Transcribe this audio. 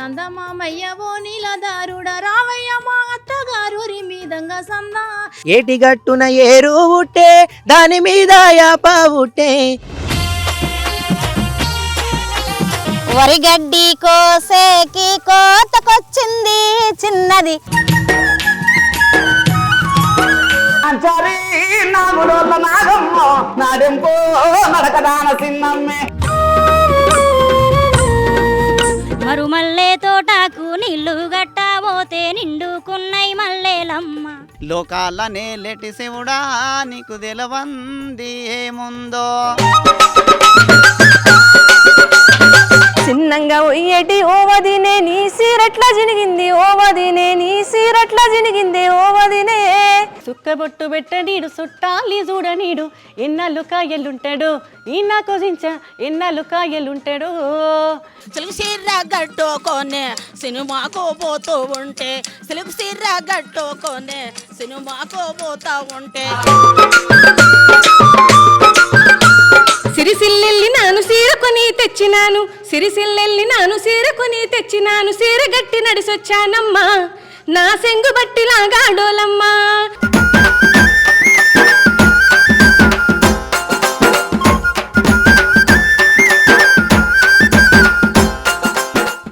సందమామయ్యవో నీలదారుడ రావయ్య మా అత్తగారు మీదంగా సంద ఏటి గట్టున ఏరు ఉట్టే దాని మీద యాప ఉట్టే వరిగడ్డి కోసేకి కోతకొచ్చింది చిన్నది మరుమల్లే తోటకు నీళ్లు గట్టబోతే నిండుకున్నై మల్లేలమ్మ లోకాలనే లెటి శివుడా నీకు తెలవంది ఏముందో చిన్నంగా ఒయ్యేటి ఓవదినే నీ సీరట్లా జినిగింది ఓవదినే నీ సీరట్లా జినిగింది ఓవదినే సుక్కబొట్టు పెట్టనీడు సుట్టాలి చూడనీడు ఎన్నాళ్ళు కాయలుంటాడు ఈయన కోసించ ఎన్నాళ్ళు కాయలుంటాడు సిలుకు సీర గట్టుకొనే సినిమాకు పోతూ ఉంటే సిలుకు సీర గట్టుకొనే సినిమాకు పోతా ఉంటే సిరిసిల్లెల్లి నాను సీర కొని తెచ్చినాను సిరిసిల్లెల్లి నాను సీర కొని తెచ్చినాను సీర గట్టి నడిసొచ్చానమ్మా నా సెంగు బట్టిలాగా డోలమ్మా